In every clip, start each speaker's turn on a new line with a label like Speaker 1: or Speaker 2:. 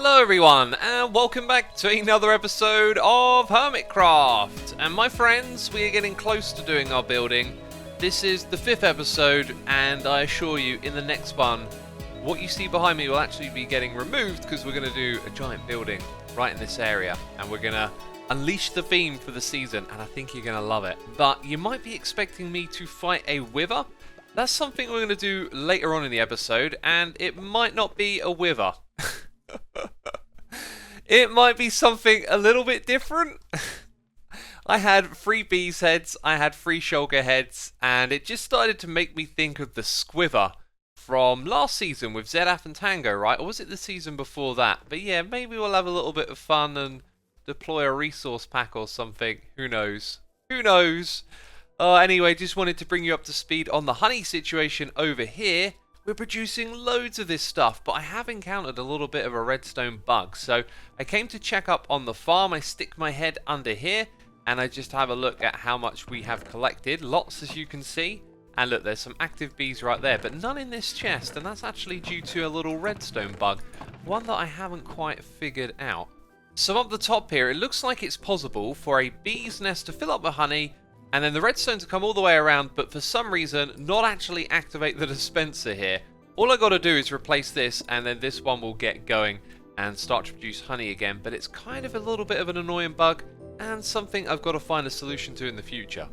Speaker 1: Hello everyone, and welcome back to another episode of Hermitcraft. And my friends, we are getting close to doing our building. This is the 5th episode, and I assure you, in the next one, what you see behind me will actually be getting removed because we're going to do a giant building right in this area. And we're going to unleash the theme for the season, and I think you're going to love it. But you might be expecting me to fight a wither. That's something we're going to do later on in the episode, and it might not be a wither. It might be something a little bit different. I had 3 bees heads, I had 3 shulker heads, and it just started to make me think of the squiver from last season with Zedaf and Tango, right? Or was it the season before that? But yeah, maybe we'll have a little bit of fun and deploy a resource pack or something. Who knows? Who knows? Anyway, just wanted to bring you up to speed on the honey situation over here. We're producing loads of this stuff, but I have encountered a little bit of a redstone bug. So I came to check up on the farm. I stick my head under here and I just have a look at how much we have collected. Lots, as you can see. And look, there's some active bees right there, but none in this chest. And that's actually due to a little redstone bug, one that I haven't quite figured out. So up the top here, it looks like it's possible for a bee's nest to fill up with honey and then the redstone to come all the way around, but for some reason not actually activate the dispenser here. All I got to do is replace this, and then this one will get going and start to produce honey again. But it's kind of a little bit of an annoying bug, and something I've got to find a solution to in the future.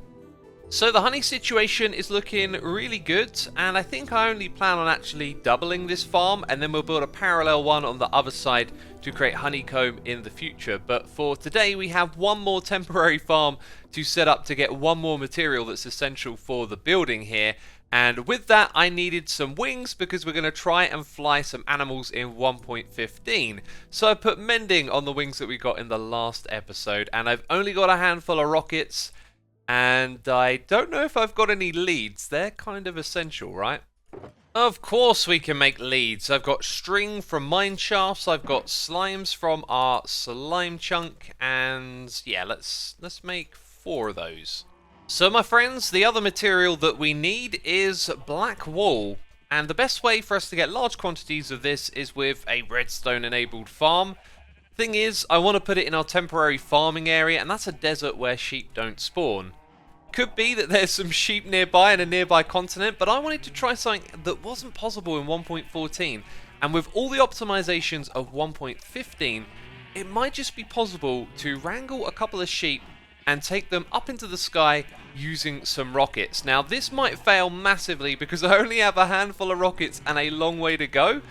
Speaker 1: So the honey situation is looking really good, and I think I only plan on actually doubling this farm, and then we'll build a parallel one on the other side to create honeycomb in the future. But for today we have one more temporary farm to set up to get one more material that's essential for the building here. And with that I needed some wings because we're going to try and fly some animals in 1.15. So I put mending on the wings that we got in the last episode, and I've only got a handful of rockets. And I don't know if I've got any leads. They're kind of essential, right? Of course we can make leads. I've got string from mine shafts. I've got slimes from our slime chunk. And yeah, let's make 4 of those. So my friends, the other material that we need is black wool. And the best way for us to get large quantities of this is with a redstone enabled farm. Thing is, I want to put it in our temporary farming area, and that's a desert where sheep don't spawn. Could be that there's some sheep nearby in a nearby continent, but I wanted to try something that wasn't possible in 1.14. And with all the optimizations of 1.15, it might just be possible to wrangle a couple of sheep and take them up into the sky using some rockets. Now, this might fail massively because I only have a handful of rockets and a long way to go.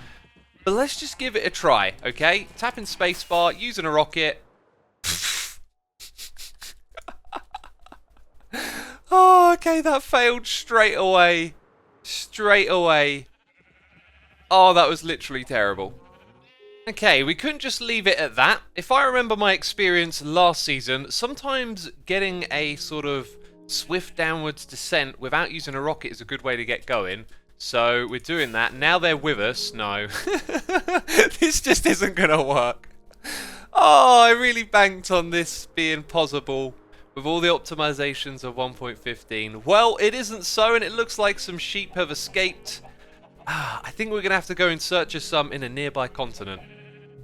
Speaker 1: But let's just give it a try, okay? Tapping spacebar, using a rocket. Oh, okay, that failed straight away. Straight away. Oh, that was literally terrible. Okay, we couldn't just leave it at that. If I remember my experience last season, sometimes getting a sort of swift downwards descent without using a rocket is a good way to get going. So we're doing that. Now they're with us. No. This just isn't going to work. Oh, I really banked on this being possible with all the optimizations of 1.15. Well, it isn't so, and it looks like some sheep have escaped. I think we're going to have to go in search of some in a nearby continent.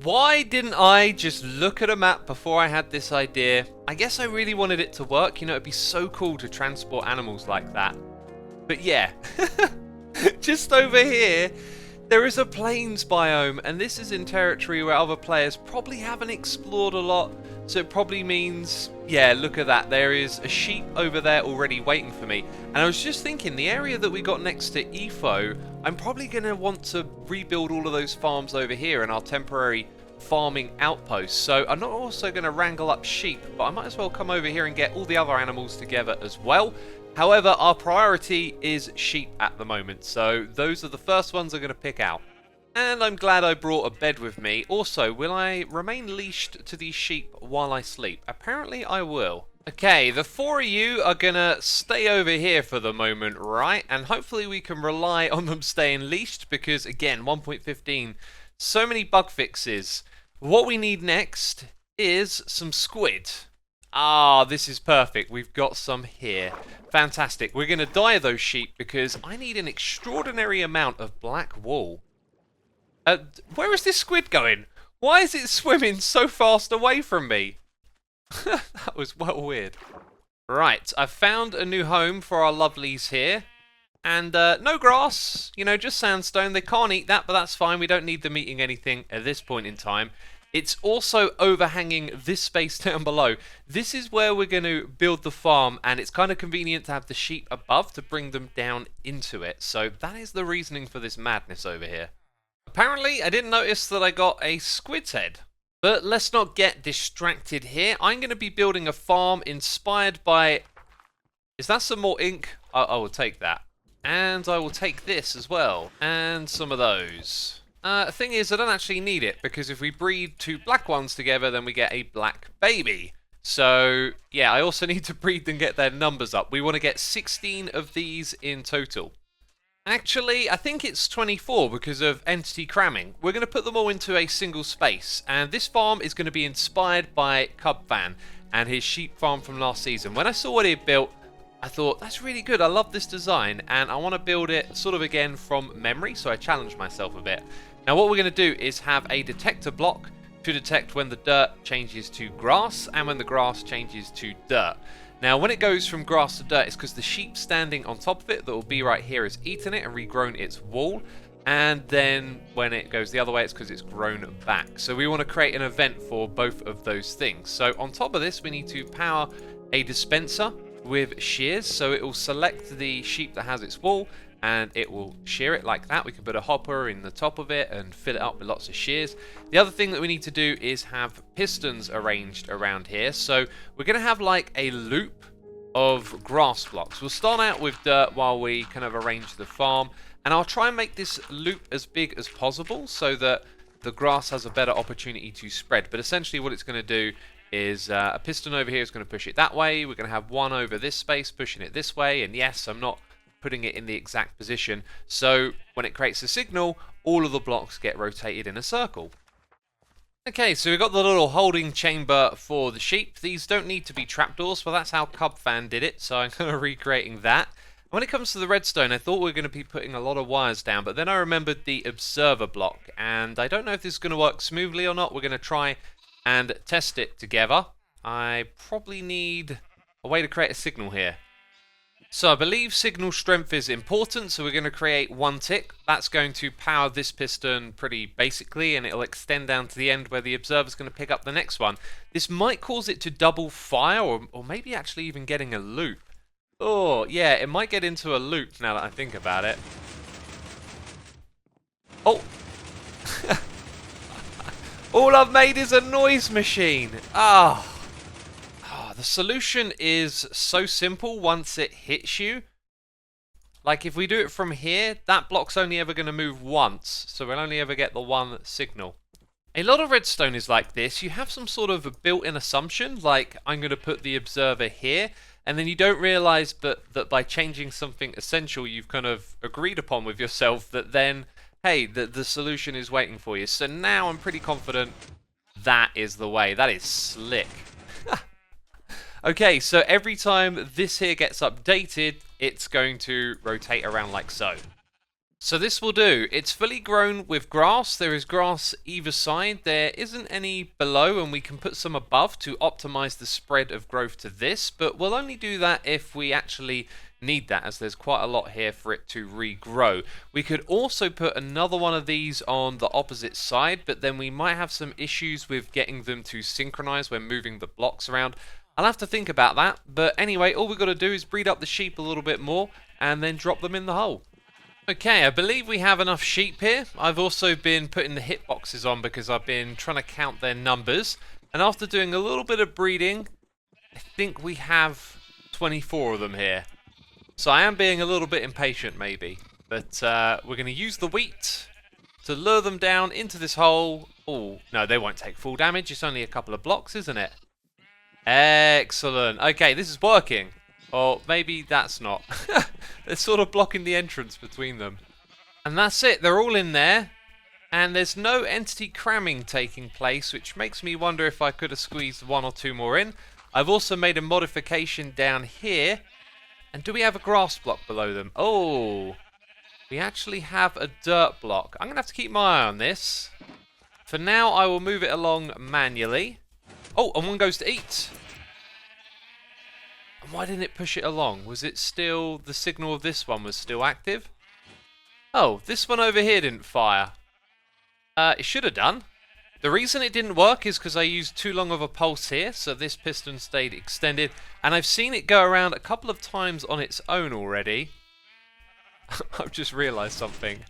Speaker 1: Why didn't I just look at a map before I had this idea? I guess I really wanted it to work. You know, it'd be so cool to transport animals like that. But yeah. Just over here, there is a plains biome, and this is in territory where other players probably haven't explored a lot, so it probably means, yeah, look at that, there is a sheep over there already waiting for me. And I was just thinking, the area that we got next to Efo, I'm probably going to want to rebuild all of those farms over here in our temporary farming outposts. So I'm not also going to wrangle up sheep, but I might as well come over here and get all the other animals together as well. However, our priority is sheep at the moment, so those are the first ones I'm going to pick out. And I'm glad I brought a bed with me. Also, will I remain leashed to these sheep while I sleep? Apparently I will. Okay, the 4 of you are going to stay over here for the moment, right? And hopefully we can rely on them staying leashed because, again, 1.15, so many bug fixes. What we need next is some squid. Ah, this is perfect. We've got some here. Fantastic. We're going to dye those sheep because I need an extraordinary amount of black wool. Where is this squid going? Why is it swimming so fast away from me? That was well weird. Right, I've found a new home for our lovelies here. And no grass, you know, just sandstone. They can't eat that, but that's fine. We don't need them eating anything at this point in time. It's also overhanging this space down below. This is where we're going to build the farm, and it's kind of convenient to have the sheep above to bring them down into it. So that is the reasoning for this madness over here. Apparently, I didn't notice that I got a squid's head. But let's not get distracted here. I'm going to be building a farm inspired by... Is that some more ink? I will take that. And I will take this as well. And some of those. Thing is, I don't actually need it, because if we breed two black ones together, then we get a black baby. So, yeah, I also need to breed and get their numbers up. We want to get 16 of these in total. Actually, I think it's 24 because of entity cramming. We're going to put them all into a single space. And this farm is going to be inspired by Cubfan and his sheep farm from last season. When I saw what he had built, I thought, that's really good. I love this design, and I want to build it sort of again from memory, so I challenged myself a bit. Now what we're going to do is have a detector block to detect when the dirt changes to grass and when the grass changes to dirt. Now when it goes from grass to dirt, it's because the sheep standing on top of it that will be right here has eaten it and regrown its wall. And then when it goes the other way, it's because it's grown back. So we want to create an event for both of those things. So on top of this, we need to power a dispenser with shears, so it will select the sheep that has its wool and it will shear it like that. We can put a hopper in the top of it and fill it up with lots of shears. The other thing that we need to do is have pistons arranged around here. So we're going to have like a loop of grass blocks. We'll start out with dirt while we kind of arrange the farm, and I'll try and make this loop as big as possible so that the grass has a better opportunity to spread. But essentially what it's going to do is a piston over here is going to push it that way. We're going to have one over this space pushing it this way, and yes, I'm not putting it in the exact position, so when it creates a signal, all of the blocks get rotated in a circle. Okay, so we've got the little holding chamber for the sheep. These don't need to be trapdoors, but that's how Cubfan did it, so I'm kind of recreating that. When it comes to the redstone, I thought we were going to be putting a lot of wires down, but then I remembered the observer block, and I don't know if this is going to work smoothly or not. We're going to try and test it together. I probably need a way to create a signal here. So I believe signal strength is important, so we're going to create one tick. That's going to power this piston pretty basically, and it'll extend down to the end where the observer's going to pick up the next one. This might cause it to double fire, or maybe actually even getting a loop. Oh, yeah, it might get into a loop now that I think about it. Oh! All I've made is a noise machine! Ah! The solution is so simple once it hits you. Like if we do it from here, that block's only ever going to move once, so we'll only ever get the one signal. A lot of redstone is like this. You have some sort of a built-in assumption, like I'm going to put the observer here, and then you don't realize that by changing something essential you've kind of agreed upon with yourself, that then, hey, the solution is waiting for you. So now I'm pretty confident that is the way. That is slick. Okay, so every time this here gets updated, it's going to rotate around like so. So this will do. It's fully grown with grass. There is grass either side. There isn't any below, and we can put some above to optimize the spread of growth to this, but we'll only do that if we actually need that, as there's quite a lot here for it to regrow. We could also put another one of these on the opposite side, but then we might have some issues with getting them to synchronize when moving the blocks around. I'll have to think about that, but anyway, all we've got to do is breed up the sheep a little bit more and then drop them in the hole. Okay, I believe we have enough sheep here. I've also been putting the hitboxes on because I've been trying to count their numbers, and after doing a little bit of breeding, I think we have 24 of them here. So I am being a little bit impatient maybe, but we're going to use the wheat to lure them down into this hole. Oh, no, they won't take full damage. It's only a couple of blocks, isn't it? Excellent. Okay, this is working. Or maybe that's not. They're sort of blocking the entrance between them. And that's it. They're all in there. And there's no entity cramming taking place, which makes me wonder if I could have squeezed one or two more in. I've also made a modification down here. And do we have a grass block below them? Oh, we actually have a dirt block. I'm going to have to keep my eye on this. For now, I will move it along manually. Oh, and one goes to eat. And why didn't it push it along? Was it still, the signal of this one was still active? Oh, this one over here didn't fire. It should have done. The reason it didn't work is because I used too long of a pulse here, so this piston stayed extended. And I've seen it go around a couple of times on its own already. I've just realised something.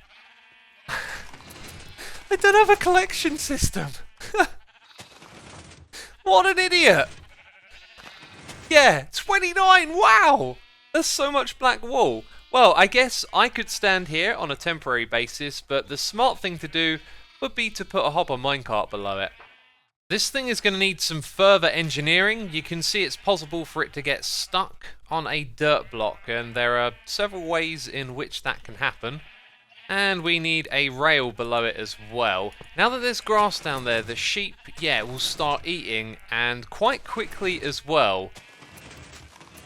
Speaker 1: I don't have a collection system. What an idiot. Yeah, 29, wow! There's so much black wool. Well, I guess I could stand here on a temporary basis, but the smart thing to do would be to put a hopper minecart below it. This thing is going to need some further engineering. You can see it's possible for it to get stuck on a dirt block, and there are several ways in which that can happen. And we need a rail below it as well. Now that there's grass down there, the sheep, yeah, will start eating, and quite quickly as well.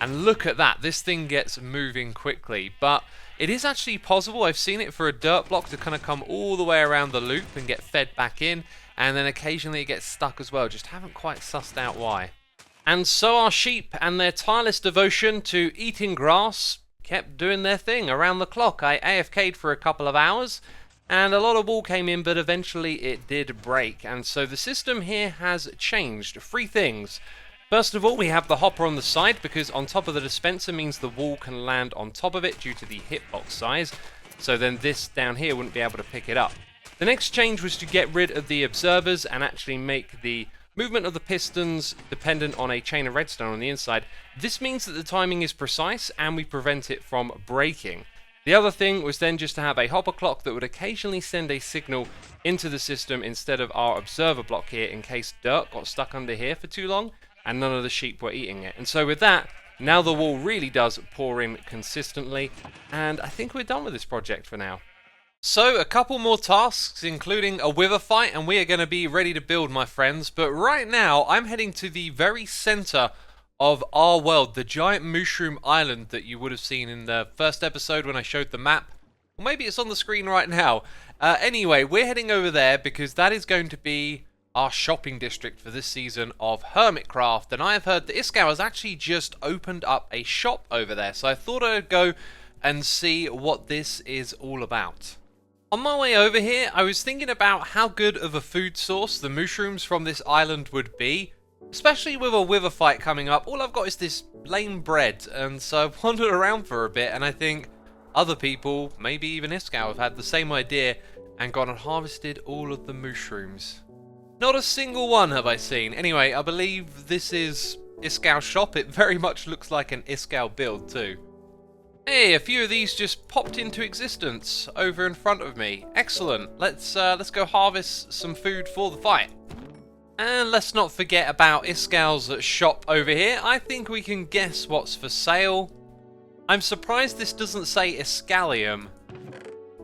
Speaker 1: And look at that, this thing gets moving quickly. But it is actually possible, I've seen it for a dirt block to kind of come all the way around the loop and get fed back in. And then occasionally it gets stuck as well, just haven't quite sussed out why. And so our sheep and their tireless devotion to eating grass kept doing their thing around the clock. I AFK'd for a couple of hours, and a lot of wool came in, but eventually it did break. And so the system here has changed. 3 things. First of all, we have the hopper on the side, because on top of the dispenser means the wool can land on top of it due to the hitbox size. So then this down here wouldn't be able to pick it up. The next change was to get rid of the observers and actually make the movement of the pistons dependent on a chain of redstone on the inside. This means that the timing is precise and we prevent it from breaking. The other thing was then just to have a hopper clock that would occasionally send a signal into the system instead of our observer block here in case dirt got stuck under here for too long and none of the sheep were eating it. And so with that, now the wool really does pour in consistently, and I think we're done with this project for now. So, a couple more tasks, including a wither fight, and we are going to be ready to build, my friends. But right now, I'm heading to the very center of our world, the giant mushroom island that you would have seen in the first episode when I showed the map. Or maybe it's on the screen right now. Anyway, we're heading over there because that is going to be our shopping district for this season of Hermitcraft. And I have heard that Iskau has actually just opened up a shop over there. So I thought I'd go and see what this is all about. On my way over here, I was thinking about how good of a food source the mushrooms from this island would be, especially with a wither fight coming up. All I've got is this lame bread, and so I've wandered around for a bit, and I think other people, maybe even Iskau, have had the same idea and gone and harvested all of the mushrooms. Not a single one have I seen. Anyway, I believe this is Iskau's shop. It very much looks like an Iskau build too. Hey, a few of these just popped into existence over in front of me. Excellent. Let's go harvest some food for the fight. And let's not forget about Iskau's shop over here. I think we can guess what's for sale. I'm surprised this doesn't say Iskalium.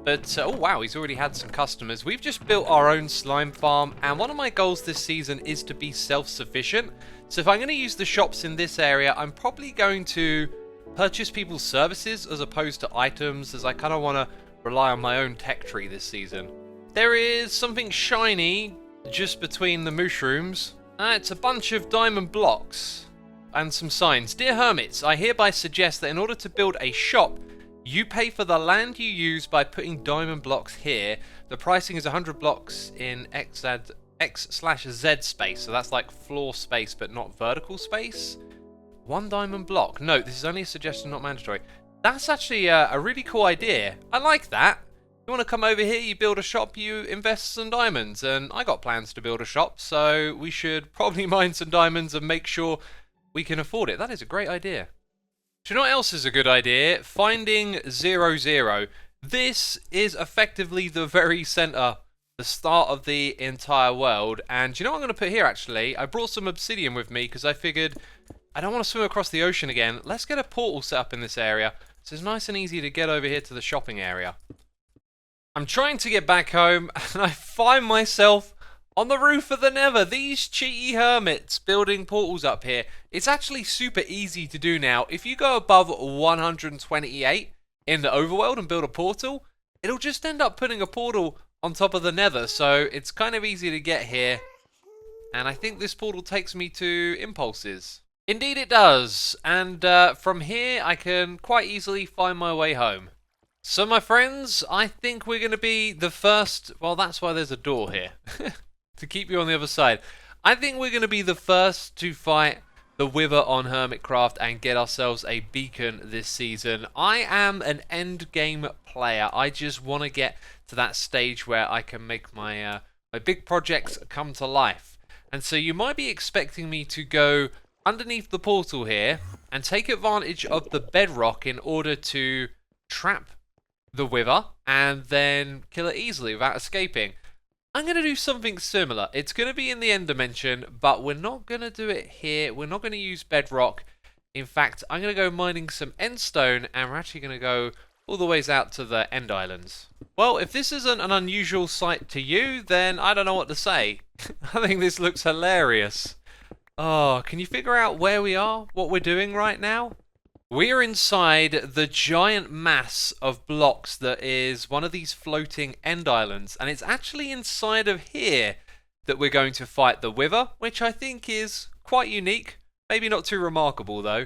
Speaker 1: But, oh wow, he's already had some customers. We've just built our own slime farm, and one of my goals this season is to be self-sufficient. So if I'm going to use the shops in this area, I'm probably going to purchase people's services as opposed to items, as I kind of want to rely on my own tech tree this season. There is something shiny just between the mushrooms. It's a bunch of diamond blocks and some signs. Dear Hermits, I hereby suggest that in order to build a shop, you pay for the land you use by putting diamond blocks here. The pricing is 100 blocks in X/Z space, so that's like floor space but not vertical space. 1 diamond block. Note, this is only a suggestion, not mandatory. That's actually a really cool idea. I like that. You want to come over here, you build a shop, you invest some diamonds. And I got plans to build a shop, so we should probably mine some diamonds and make sure we can afford it. That is a great idea. Do you know what else is a good idea? Finding 00. This is effectively the very center, the start of the entire world. And do you know what I'm going to put here, actually? I brought some obsidian with me because I figured I don't want to swim across the ocean again. Let's get a portal set up in this area, so it's nice and easy to get over here to the shopping area. I'm trying to get back home, and I find myself on the roof of the Nether. These cheaty hermits building portals up here. It's actually super easy to do now. If you go above 128 in the overworld and build a portal, it'll just end up putting a portal on top of the nether, so it's kind of easy to get here. And I think this portal takes me to impulses. Indeed it does, and from here I can quite easily find my way home. So my friends, I think we're going to be the first, well that's why there's a door here, to keep you on the other side. I think we're going to be the first to fight the Wither on Hermitcraft and get ourselves a beacon this season. I am an end game player. I just want to get to that stage where I can make my my big projects come to life. And so you might be expecting me to go underneath the portal here and take advantage of the bedrock in order to trap the Wither and then kill it easily without escaping. I'm going to do something similar. It's going to be in the end dimension, but we're not going to do it here. We're not going to use bedrock. In fact, I'm going to go mining some endstone, and we're actually going to go all the ways out to the end islands. Well, if this isn't an unusual sight to you, then I don't know what to say. I think this looks hilarious. Oh, can you figure out where we are? What we're doing right now? We're inside the giant mass of blocks that is one of these floating end islands, and it's actually inside of here that we're going to fight the Wither, which I think is quite unique. Maybe not too remarkable though.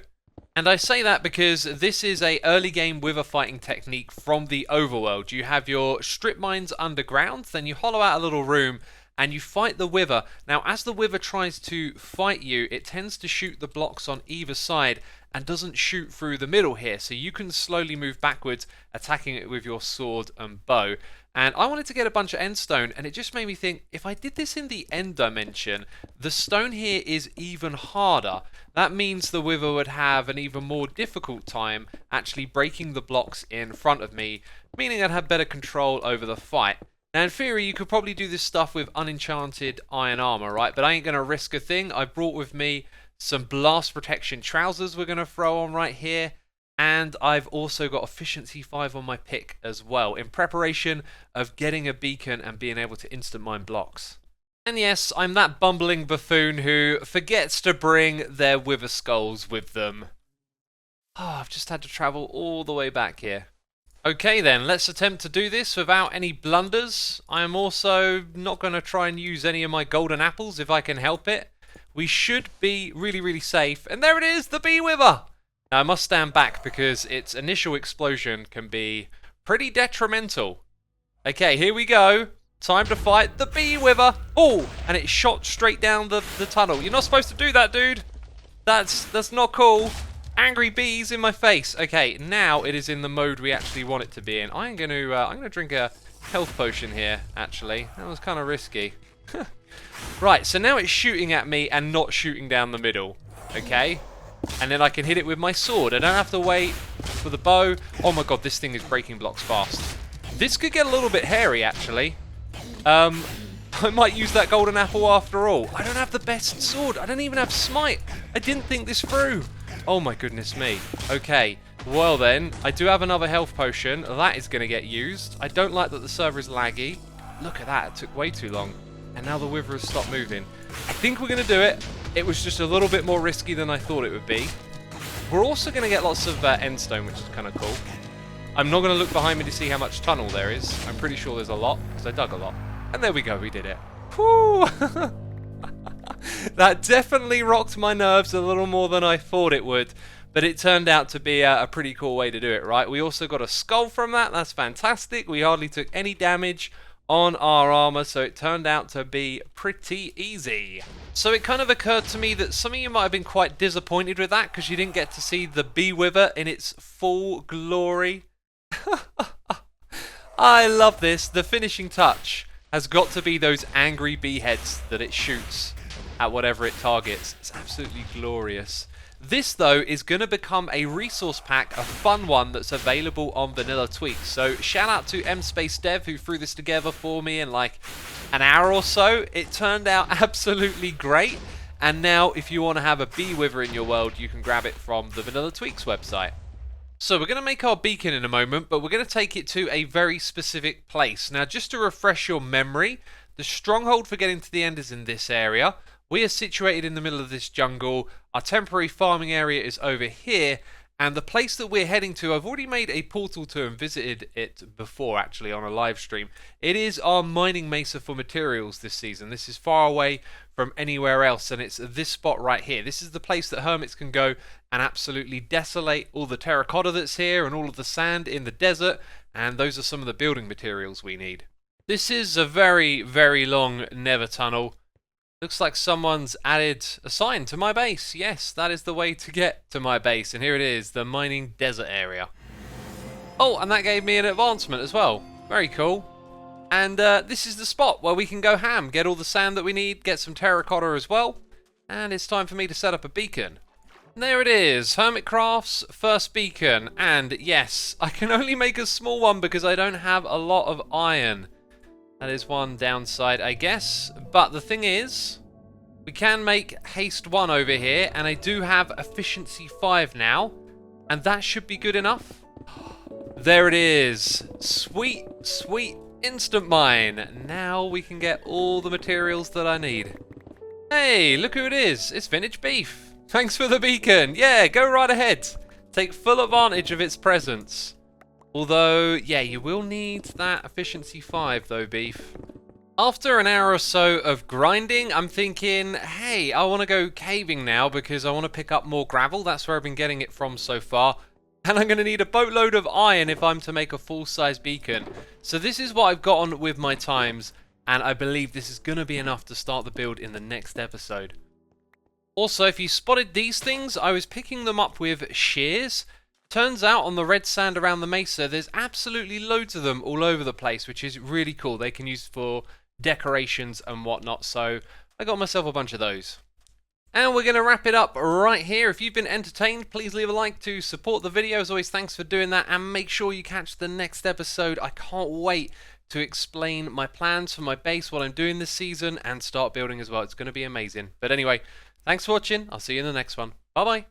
Speaker 1: And I say that because this is a early game Wither fighting technique from the overworld. You have your strip mines underground, then you hollow out a little room and you fight the Wither. Now as the Wither tries to fight you, it tends to shoot the blocks on either side and doesn't shoot through the middle here, so you can slowly move backwards, attacking it with your sword and bow. And I wanted to get a bunch of end stone, and it just made me think, if I did this in the end dimension, the stone here is even harder. That means the Wither would have an even more difficult time actually breaking the blocks in front of me, meaning I'd have better control over the fight. Now in theory you could probably do this stuff with unenchanted iron armor, right? But I ain't going to risk a thing. I brought with me some blast protection trousers we're going to throw on right here, and I've also got efficiency 5 on my pick as well, in preparation of getting a beacon and being able to instant mine blocks. And yes, I'm that bumbling buffoon who forgets to bring their Wither skulls with them. Oh, I've just had to travel all the way back here. Okay then, let's attempt to do this without any blunders. I am also not going to try and use any of my golden apples if I can help it. We should be really, really safe. And there it is, the bee Wither! Now I must stand back because its initial explosion can be pretty detrimental. Okay, here we go. Time to fight the bee Wither. Oh, and it shot straight down the tunnel. You're not supposed to do that, dude. That's not cool. Angry bees in my face. Okay, now it is in the mode we actually want it to be in. I'm gonna drink a health potion here, actually. That was kind of risky. Right, so now it's shooting at me and not shooting down the middle. Okay? And then I can hit it with my sword. I don't have to wait for the bow. Oh my god, this thing is breaking blocks fast. This could get a little bit hairy, actually. I might use that golden apple after all. I don't have the best sword. I don't even have smite. I didn't think this through. Oh my goodness me. Okay, well then, I do have another health potion. That is going to get used. I don't like that the server is laggy. Look at that, it took way too long. And now the Wither has stopped moving. I think we're going to do it. It was just a little bit more risky than I thought it would be. We're also going to get lots of endstone, which is kind of cool. I'm not going to look behind me to see how much tunnel there is. I'm pretty sure there's a lot, because I dug a lot. And there we go, we did it. Whew! That definitely rocked my nerves a little more than I thought it would. But it turned out to be a pretty cool way to do it, right? We also got a skull from that. That's fantastic. We hardly took any damage on our armor, so it turned out to be pretty easy. So it kind of occurred to me that some of you might have been quite disappointed with that because you didn't get to see the bee Wither in its full glory. I love this. The finishing touch has got to be those angry bee heads that it shoots at whatever it targets. It's absolutely glorious. This, though, is going to become a resource pack, a fun one that's available on Vanilla Tweaks. So shout out to MSpaceDev who threw this together for me in like an hour or so. It turned out absolutely great. And now if you want to have a bee Wither in your world, you can grab it from the Vanilla Tweaks website. So we're going to make our beacon in a moment, but we're going to take it to a very specific place. Now, just to refresh your memory, the stronghold for getting to the end is in this area. We are situated in the middle of this jungle. Our temporary farming area is over here. And the place that we're heading to, I've already made a portal tour and visited it before, actually, on a live stream. It is our mining mesa for materials this season. This is far away from anywhere else, and it's this spot right here. This is the place that hermits can go and absolutely desolate all the terracotta that's here and all of the sand in the desert, and those are some of the building materials we need. This is a very, very long nether tunnel. Looks like someone's added a sign to my base. Yes, that is the way to get to my base. And here it is, the mining desert area. Oh, and that gave me an advancement as well. Very cool. And this is the spot where we can go ham, get all the sand that we need, get some terracotta as well. And it's time for me to set up a beacon. And there it is, Hermitcraft's first beacon. And yes, I can only make a small one because I don't have a lot of iron. That is one downside, I guess. But the thing is, we can make haste 1 over here, and I do have efficiency 5 now, and that should be good enough. There it is. Sweet, sweet instant mine. Now we can get all the materials that I need. Hey, look who it is. It's Vintage Beef. Thanks for the beacon. Yeah, go right ahead. Take full advantage of its presence. Although, yeah, you will need that efficiency 5 though, Beef. After an hour or so of grinding, I'm thinking, hey, I want to go caving now because I want to pick up more gravel. That's where I've been getting it from so far. And I'm going to need a boatload of iron if I'm to make a full-size beacon. So this is what I've got on with my times, and I believe this is going to be enough to start the build in the next episode. Also, if you spotted these things, I was picking them up with shears. Turns out on the red sand around the mesa, there's absolutely loads of them all over the place, which is really cool. They can use for decorations and whatnot, so I got myself a bunch of those. And we're going to wrap it up right here. If you've been entertained, please leave a like to support the video. As always, thanks for doing that, and make sure you catch the next episode. I can't wait to explain my plans for my base, what I'm doing this season, and start building as well. It's going to be amazing. But anyway, thanks for watching. I'll see you in the next one. Bye-bye.